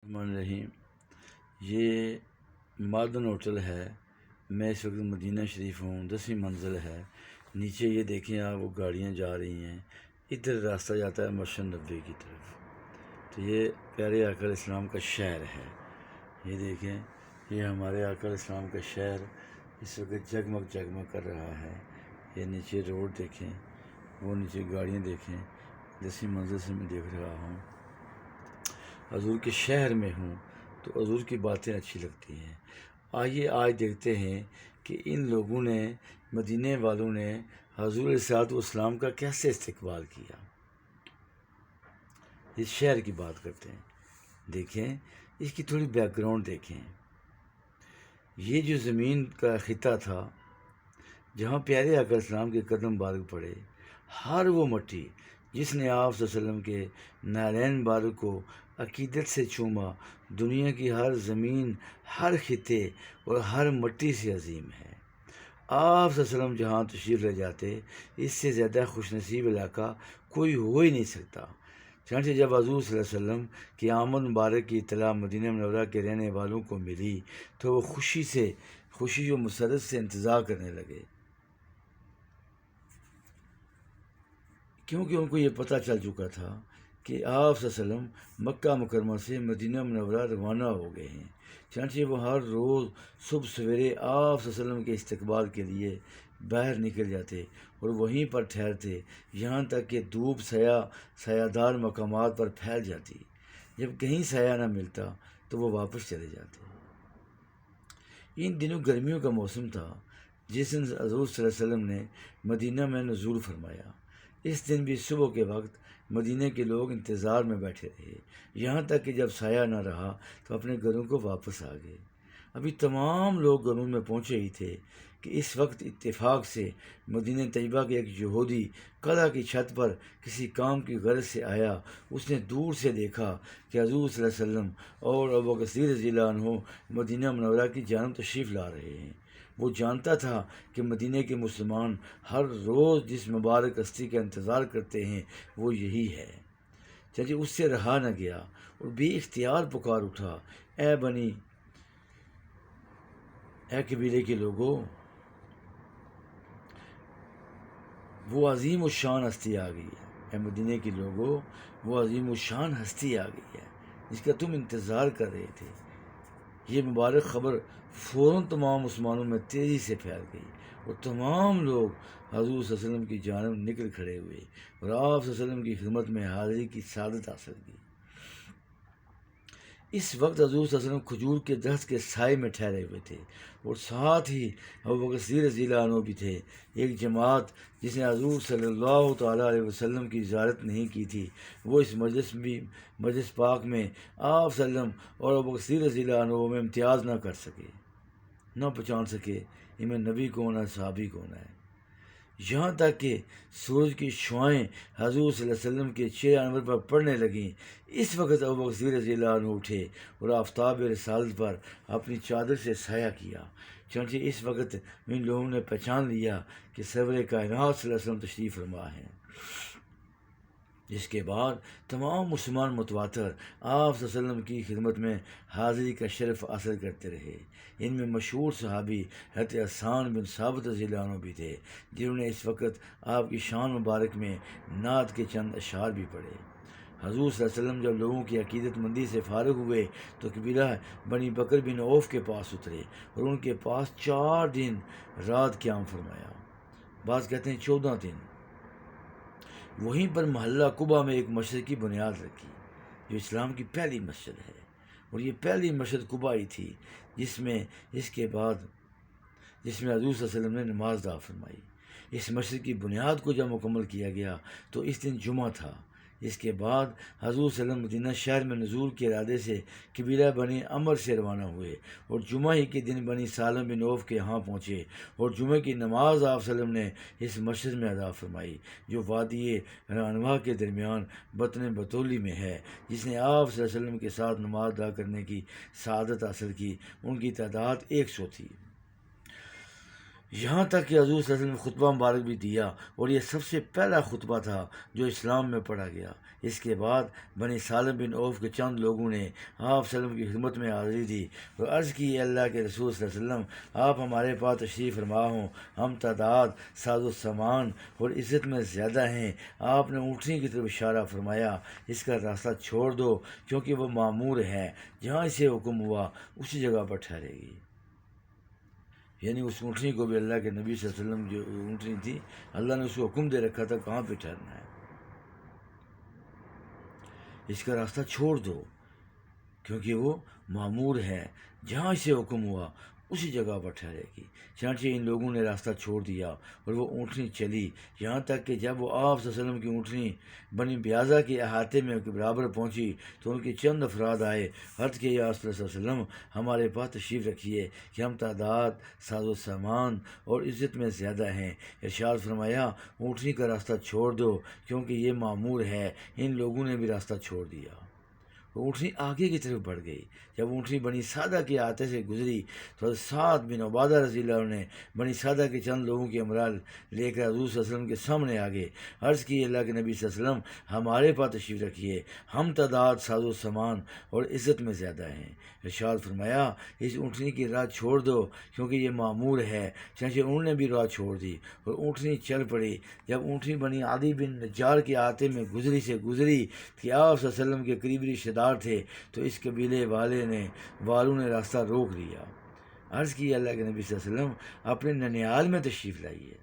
الرحمن الرحیم۔ یہ مادن ہوٹل ہے، میں اس وقت مدینہ شریف ہوں، 10ویں منزل ہے۔ نیچے یہ دیکھیں آپ، وہ گاڑیاں جا رہی ہیں، ادھر راستہ جاتا ہے مسجد نبوی کی طرف۔ تو یہ پیارے آقا علیہ السلام کا شہر ہے۔ یہ دیکھیں، یہ ہمارے آقا علیہ السلام کا شہر اس وقت جگمگ جگمگ کر رہا ہے۔ یہ نیچے روڈ دیکھیں، وہ نیچے گاڑیاں دیکھیں، 10ویں منزل سے میں دیکھ رہا ہوں۔ حضور کے شہر میں ہوں تو حضور کی باتیں اچھی لگتی ہیں۔ آئیے آج دیکھتے ہیں کہ ان لوگوں نے، مدینے والوں نے حضور علیہ السلام کا کیسے استقبال کیا۔ اس شہر کی بات کرتے ہیں، دیکھیں اس کی تھوڑی بیک گراؤنڈ دیکھیں۔ یہ جو زمین کا خطہ تھا جہاں پیارے آقا علیہ السلام کے قدم مبارک پڑے، ہر وہ مٹی جس نے آپ صلی اللہ علیہ وسلم کے نالین مبارک کو عقیدت سے چوما، دنیا کی ہر زمین، ہر خطے اور ہر مٹی سے عظیم ہے۔ آپ صلی اللہ علیہ وسلم جہاں تشریف لے جاتے، اس سے زیادہ خوش نصیب علاقہ کوئی ہو ہی نہیں سکتا۔ چنانچہ جب حضور صلی اللہ علیہ وسلم کی آمد مبارک کی اطلاع مدینہ منورہ کے رہنے والوں کو ملی تو وہ خوشی و مسرت سے انتظار کرنے لگے، کیونکہ ان کو یہ پتہ چل چکا تھا کہ آپ صلی اللہ علیہ وسلم مکہ مکرمہ سے مدینہ منورہ روانہ ہو گئے ہیں۔ چنانچہ وہ ہر روز صبح سویرے آپ صلی اللہ علیہ وسلم کے استقبال کے لیے باہر نکل جاتے اور وہیں پر ٹھہرتے، یہاں تک کہ دھوپ سایہ دار مقامات پر پھیل جاتی۔ جب کہیں سایہ نہ ملتا تو وہ واپس چلے جاتے۔ ان دنوں گرمیوں کا موسم تھا جس دن حضور صلی اللہ علیہ وسلم نے مدینہ میں نزول فرمایا۔ اس دن بھی صبح کے وقت مدینہ کے لوگ انتظار میں بیٹھے رہے، یہاں تک کہ جب سایہ نہ رہا تو اپنے گھروں کو واپس آ گئے۔ ابھی تمام لوگ گھروں میں پہنچے ہی تھے کہ اس وقت اتفاق سے مدینہ طیبہ کے ایک یہودی قلعہ کی چھت پر کسی کام کی غرض سے آیا۔ اس نے دور سے دیکھا کہ حضور صلی اللہ علیہ وسلم اور ابوبکر صدیق رضی اللہ عنہ مدینہ منورہ کی جانب تشریف لا رہے ہیں۔ وہ جانتا تھا کہ مدینہ کے مسلمان ہر روز جس مبارک ہستی کا انتظار کرتے ہیں وہ یہی ہے۔ چنانچہ اس سے رہا نہ گیا اور بے اختیار پکار اٹھا، اے قبیلے کے لوگوں، وہ عظیم الشان ہستی آ گئی ہے۔ اے مدینہ کے لوگوں، وہ عظیم الشان ہستی آ گئی ہے جس کا تم انتظار کر رہے تھے۔ یہ مبارک خبر فوراً تمام مسلمانوں میں تیزی سے پھیل گئی اور تمام لوگ حضور صلی اللہ علیہ وسلم کی جانب نکل کھڑے ہوئے اور آپ صلی اللہ علیہ وسلم کی خدمت میں حاضری کی سعادت حاصل کی۔ اس وقت حضور صلی اللہ علیہ وسلم کھجور کے درخت کے سائے میں ٹھہرے ہوئے تھے اور ساتھ ہی ابوبکر صدیق رضی اللہ عنہ بھی تھے۔ ایک جماعت جس نے حضور صلی اللہ تعالیٰ علیہ وسلم کی زیارت نہیں کی تھی، وہ اس مجلس پاک میں آپ صلی اللہ علیہ وسلم اور ابوبکر صدیق رضی اللہ عنہ میں امتیاز نہ کر سکے، نہ پہچان سکے ان میں نبی کون ہے، صحابی کون ہے۔ یہاں تک کہ سورج کی شعائیں حضور صلی اللہ علیہ وسلم کے چہرے انور پر پڑنے لگیں۔ اس وقت ابوبکر صدیق رضی اللہ عنہ اٹھے اور آفتاب رسالت پر اپنی چادر سے سایہ کیا۔ چنانچہ اس وقت ان لوگوں نے پہچان لیا کہ سرور کائنات صلی اللہ علیہ وسلم تشریف فرما ہیں۔ جس کے بعد تمام مسلمان متواتر آپ صلی اللہ علیہ وسلم کی خدمت میں حاضری کا شرف حاصل کرتے رہے۔ ان میں مشہور صحابی حضرت حسان بن ثابت رضی اللہ عنہ بھی تھے، جنہوں نے اس وقت آپ کی شان مبارک میں نعت کے چند اشعار بھی پڑھے۔ حضور صلی اللہ علیہ وسلم جب لوگوں کی عقیدت مندی سے فارغ ہوئے تو قبیلہ بنی بکر بن عوف کے پاس اترے اور ان کے پاس 4 دن رات قیام فرمایا، بعض کہتے ہیں 14 دن۔ وہیں پر محلہ قباء میں ایک مسجد کی بنیاد رکھی جو اسلام کی پہلی مسجد ہے، اور یہ پہلی مسجد قباء ہی تھی جس میں حضور صلی اللہ علیہ وسلم نے نماز ادا فرمائی۔ اس مسجد کی بنیاد کو جب مکمل کیا گیا تو اس دن جمعہ تھا۔ اس کے بعد حضور صلی اللہ علیہ وسلم مدینہ شہر میں نزول کے ارادے سے قبیلہ بنی عمر سے روانہ ہوئے اور جمعہ ہی کے دن بنی سالم بن عوف کے ہاں پہنچے اور جمعہ کی نماز آپ صلی اللہ علیہ وسلم نے اس مسجد میں ادا فرمائی جو وادی انواع کے درمیان بطن بطولی میں ہے۔ جس نے آپ صلی اللہ علیہ وسلم کے ساتھ نماز ادا کرنے کی سعادت حاصل کی، ان کی تعداد 100 تھی۔ یہاں تک کہ حضور صلی اللہ علیہ وسلم نے خطبہ مبارک بھی دیا، اور یہ سب سے پہلا خطبہ تھا جو اسلام میں پڑھا گیا۔ اس کے بعد بنی سالم بن عوف کے چند لوگوں نے آپ صلی اللہ علیہ وسلم کی خدمت میں حاضری دی اور عرض کی، اے اللہ کے رسول صلی اللہ علیہ وسلم، آپ ہمارے پاس تشریف فرما ہوں، ہم تعداد، ساز و سامان اور عزت میں زیادہ ہیں۔ آپ نے اونٹنی کی طرف اشارہ فرمایا، اس کا راستہ چھوڑ دو کیونکہ وہ معمور ہے، جہاں اسے حکم ہوا اسی جگہ پر ٹھہرے گی۔ یعنی اس اونٹنی کو بھی اللہ کے نبی صلی اللہ علیہ وسلم جو اونٹنی تھی، اللہ نے اس کو حکم دے رکھا تھا کہاں پہ ٹھہرنا ہے، اس کا راستہ چھوڑ دو کیونکہ وہ معمور ہے، جہاں اسے حکم ہوا اسی جگہ پر ٹھہرے گی۔ چنانچہ ان لوگوں نے راستہ چھوڑ دیا اور وہ اونٹنی چلی، یہاں تک کہ جب وہ آپ صلی اللہ علیہ وسلم کی اونٹنی بنی بیازا کے احاطے میں کے برابر پہنچی تو ان کے چند افراد آئے، عرض کیا، یا رسول اللہ صلی اللہ علیہ وسلم، ہمارے پاس تشریف رکھیے کہ ہم تعداد، ساز و سامان اور عزت میں زیادہ ہیں۔ ارشاد فرمایا، اونٹنی کا راستہ چھوڑ دو کیونکہ یہ معمور ہے۔ ان لوگوں نے بھی راستہ چھوڑ دیا، اونٹنی آگے کی طرف بڑھ گئی۔ جب اونٹنی بنی سادہ کے احاطے سے گزری تو سعد بن عبادہ رضی اللہ عنہ نے بنی سادہ کے چند لوگوں کے امراء لے کر حضور صلی اللہ علیہ وسلم کے سامنے آگے عرض کی، اللہ کے نبی صلی اللہ علیہ وسلم، ہمارے پاس تشریف رکھیے، ہم تعداد، ساز و سامان اور عزت میں زیادہ ہیں۔ ارشاد فرمایا، اس اونٹنی کی راہ چھوڑ دو کیونکہ یہ معمور ہے۔ چنانچہ انہوں نے بھی راہ چھوڑ دی اور اونٹنی چل پڑی۔ جب اونٹنی بنی عدی بن نجار کے احاطے میں گزری کہ آپ صلی اللہ علیہ وسلم کے قریبی رشتہ دار تھے تو اس قبیلے والوں نے راستہ روک لیا۔ عرض کی، اللہ کے نبی صلی اللہ علیہ وسلم، اپنے ننیال میں تشریف لائیے۔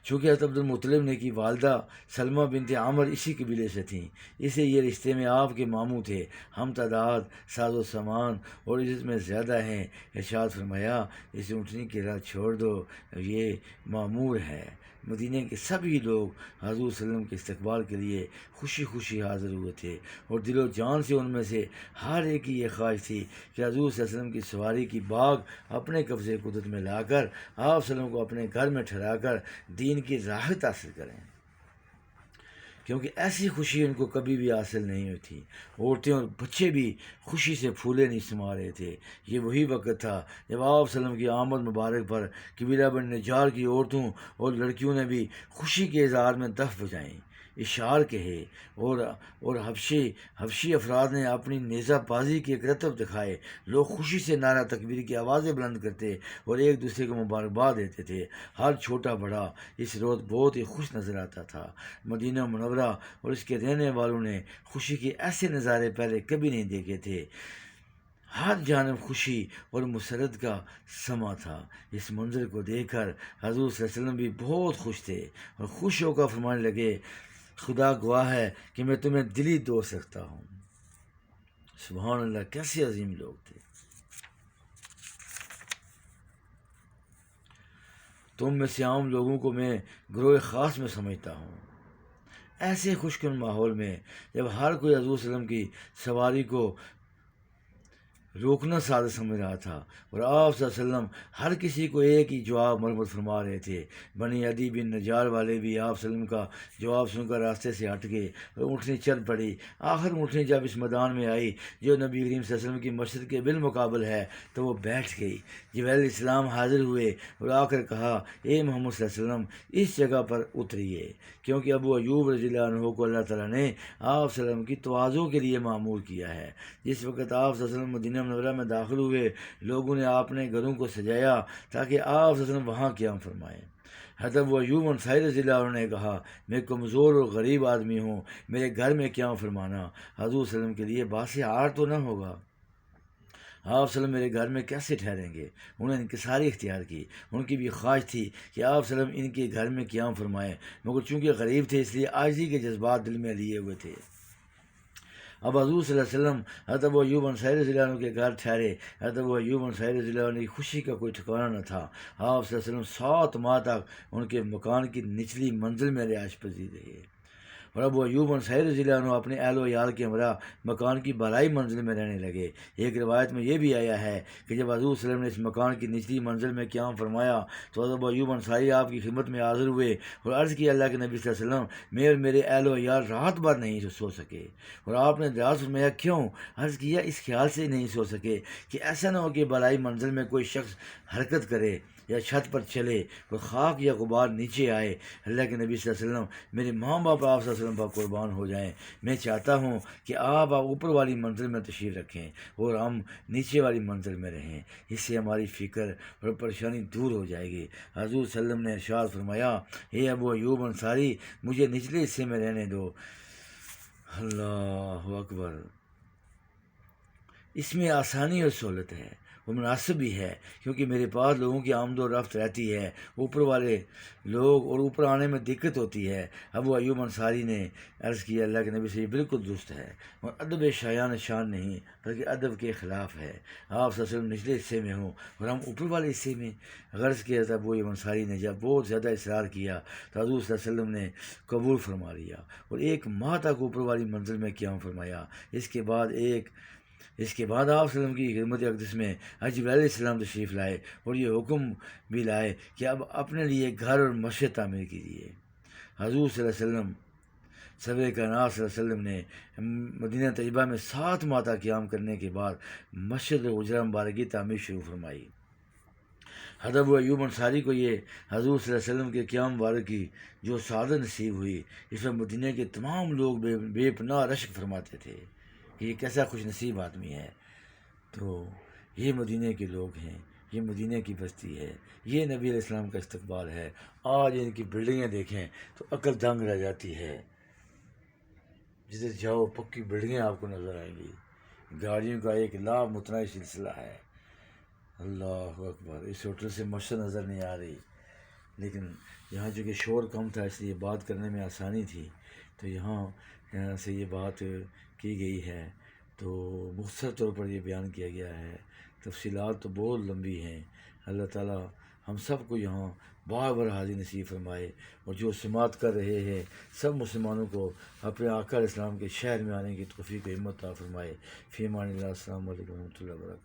چونکہ حضرت عبد المطلب نے کی والدہ سلمہ بنت عامر اسی قبیلے سے تھیں، اسے یہ رشتے میں آپ کے ماموں تھے۔ ہم تعداد، ساز و سامان اور عزت میں زیادہ ہیں۔ ارشاد فرمایا، اس اونٹنی کی راہ چھوڑ دو، یہ معمور ہے۔ مدینہ کے سبھی لوگ حضور صلی اللہ علیہ وسلم کے استقبال کے لیے خوشی خوشی حاضر ہوئے تھے، اور دل و جان سے ان میں سے ہر ایک کی یہ خواہش تھی کہ حضور صلی اللہ علیہ وسلم کی سواری کی باغ اپنے قبضے قدرت میں لا کر آپ صلی اللہ علیہ وسلم کو اپنے گھر میں ٹھہرا کر دین کی راحت حاصل کریں، کیونکہ ایسی خوشی ان کو کبھی بھی حاصل نہیں ہوئی تھی۔ عورتیں اور بچے بھی خوشی سے پھولے نہیں سما رہے تھے۔ یہ وہی وقت تھا جب آپ صلی اللہ علیہ وسلم کی آمد مبارک پر قبیلہ بن نجار کی عورتوں اور لڑکیوں نے بھی خوشی کے اظہار میں دف بجائیں، اشعار کہے، اور حبشی افراد نے اپنی نیزہ بازی کے کرتب دکھائے۔ لوگ خوشی سے نعرہ تکبیر کی آوازیں بلند کرتے اور ایک دوسرے کو مبارکباد دیتے تھے۔ ہر چھوٹا بڑا اس روز بہت ہی خوش نظر آتا تھا۔ مدینہ منورہ اور اس کے رہنے والوں نے خوشی کے ایسے نظارے پہلے کبھی نہیں دیکھے تھے۔ ہر جانب خوشی اور مسرت کا سما تھا۔ اس منظر کو دیکھ کر حضور صلی اللہ علیہ وسلم بھی بہت خوش تھے اور خوش ہو کر فرمانے لگے، خدا گواہ ہے کہ میں تمہیں دلی دوست رکھتا ہوں۔ سبحان اللہ، کیسے عظیم لوگ تھے۔ تم میں سے عام لوگوں کو میں گروہ خاص میں سمجھتا ہوں۔ ایسے خوشکن ماحول میں جب ہر کوئی حضور صلی اللہ علیہ وسلم کی سواری کو روکنا سادہ سمجھ رہا تھا اور آپ صلی اللہ علیہ وسلم ہر کسی کو ایک ہی جواب مرمت فرما رہے تھے، بنی عدی بن نجار والے بھی آپ صلی اللہ علیہ وسلم کا جواب سن کر راستے سے ہٹ گئے اور اونٹنی چل پڑی۔ آخر اونٹنی جب اس میدان میں آئی جو نبی کریم صلی اللہ علیہ وسلم کی مسجد کے بالمقابل ہے تو وہ بیٹھ گئی۔ جبریل علیہ السلام حاضر ہوئے اور آ کر کہا، اے محمد صلی اللہ علیہ وسلم، اس جگہ پر اتریے، کیونکہ ابو ایوب رضی اللہ عنہ کو اللہ تعالیٰ نے آپ صلی اللہ علیہ وسلم کی تواضع کے لیے معمور کیا ہے۔ جس وقت آپ صلی اللہ علیہ وسلم مدینہ منورہ میں داخل ہوئے، لوگوں نے اپنے گھروں کو سجایا تاکہ آپ صلی اللہ علیہ وسلم وہاں قیام فرمائیں۔ حضرت ابو ایوب انصاری رضی اللہ عنہ نے کہا، میں کمزور اور غریب آدمی ہوں، میرے گھر میں قیام فرمانا حضور صلی اللہ علیہ وسلم کے لیے باعث عار تو نہ ہوگا۔ آپ صلی اللہ علیہ وسلم میرے گھر میں کیسے ٹھہریں گے؟ انہوں نے انکساری اختیار کی۔ ان کی بھی خواہش تھی کہ آپ صلی اللہ علیہ وسلم ان کے گھر میں قیام فرمائیں، مگر چونکہ غریب تھے اس لیے عاجزی کے جذبات دل میں لیے ہوئے تھے۔ اب حضور صلی اللہ علیہ وسلم حضرت ابو ایوب انصاری رضی اللہ عنہ کے گھر ٹھہرے۔ حضرت ابو ایوب انصاری رضی اللہ عنہ کی خوشی کا کوئی ٹھکانہ نہ تھا۔ آپ صلی اللہ علیہ وسلم 7 ماہ تک ان کے مکان کی نچلی منزل میں رہائش پذیر رہے، اور ابو ایوب انصاری رضی اللہ عنہ اپنے اہل و عیال کے ہمراہ مکان کی بالائی منزل میں رہنے لگے۔ ایک روایت میں یہ بھی آیا ہے کہ جب حضور صلی اللہ علیہ وسلم نے اس مکان کی نچلی منزل میں قیام فرمایا تو حضرت ابو ایوب انصاری آپ کی خدمت میں حاضر ہوئے اور عرض کی، اللہ کے نبی صلی اللہ علیہ وسلم، میں اور میرے اہل و عیال رات بھر نہیں سو سکے۔ اور آپ نے دراز فرمایا، کیوں؟ عرض کیا، اس خیال سے نہیں سو سکے کہ ایسا نہ ہو کہ بالائی منزل میں کوئی شخص حرکت کرے یا چھت پر چلے، کوئی خاک یا غبار نیچے آئے، اللہ کے نبی صلی اللہ علیہ وسلم میرے ماں باپ آپ صلی اللہ علیہ وسلم پر قربان ہو جائیں، میں چاہتا ہوں کہ آپ اوپر والی منزل میں تشریف رکھیں اور ہم نیچے والی منزل میں رہیں، اس سے ہماری فکر اور پریشانی دور ہو جائے گی۔ حضور صلی اللہ علیہ وسلم نے ارشاد فرمایا، اے ابو ایوب انصاری، مجھے نچلے حصے میں رہنے دو۔ اللہ اکبر۔ اس میں آسانی اور سہولت ہے، وہ مناسب بھی ہے، کیونکہ میرے پاس لوگوں کی آمد و رفت رہتی ہے، اوپر والے لوگ اور اوپر آنے میں دقت ہوتی ہے۔ ابو ایوب انصاری نے عرض کیا، اللہ کے نبی سے یہ بالکل درست ہے، اور ادب شایان شان نہیں بلکہ ادب کے خلاف ہے۔ آپ صلی اللہ علیہ وسلم نچلے حصے میں ہوں اور ہم اوپر والے حصے میں۔ غرض کیا تھا ابو ایوب انصاری نے جب بہت زیادہ اصرار کیا تو حضور صلی اللہ علیہ وسلم نے قبول فرما لیا اور 1 ماہ تک اوپر والی منزل میں قیام فرمایا۔ اس کے بعد آپ صلی اللہ علیہ وسلم کی خدمت اقدس میں جبرائیل علیہ السلام تشریف لائے اور یہ حکم بھی لائے کہ اب اپنے لیے گھر اور مسجد تعمیر کیجیے۔ حضور صلی اللہ علیہ وسلم سرور کائنات صلی اللہ علیہ وسلم نے مدینہ طیبہ میں 7 ماہ تک قیام کرنے کے بعد مسجد حجرہ مبارک کی تعمیر شروع فرمائی۔ حضرت ابو ایوب انصاری کو یہ حضور صلی اللہ علیہ وسلم کے قیام مبارک کی جو سعادت نصیب ہوئی، اس میں مدینہ کے تمام لوگ بے پناہ رشک فرماتے تھے کہ یہ کیسا خوش نصیب آدمی ہے۔ تو یہ مدینہ کے لوگ ہیں، یہ مدینہ کی بستی ہے، یہ نبی علیہ السلام کا استقبال ہے۔ آج ان کی بلڈنگیں دیکھیں تو عقل دنگ رہ جاتی ہے، جدھر جاؤ پکی بلڈنگیں آپ کو نظر آئیں گی، گاڑیوں کا ایک لا متناہی سلسلہ ہے۔ اللہ اکبر۔ اس ہوٹل سے مسجد نظر نہیں آ رہی، لیکن یہاں چونکہ شور کم تھا اس لیے بات کرنے میں آسانی تھی، تو یہاں سے یہ بات کی گئی ہے، تو مختصر طور پر یہ بیان کیا گیا ہے، تفصیلات تو بہت لمبی ہیں۔ اللہ تعالیٰ ہم سب کو یہاں بار بار حاضری نصیب فرمائے، اور جو سماعت کر رہے ہیں سب مسلمانوں کو اپنے آقا علیہ السلام کے شہر میں آنے کی توفیق و ہمت عطا فرمائے۔ فی امان اللہ۔ السلام علیکم و رحمۃ اللہ وبرکاتہ۔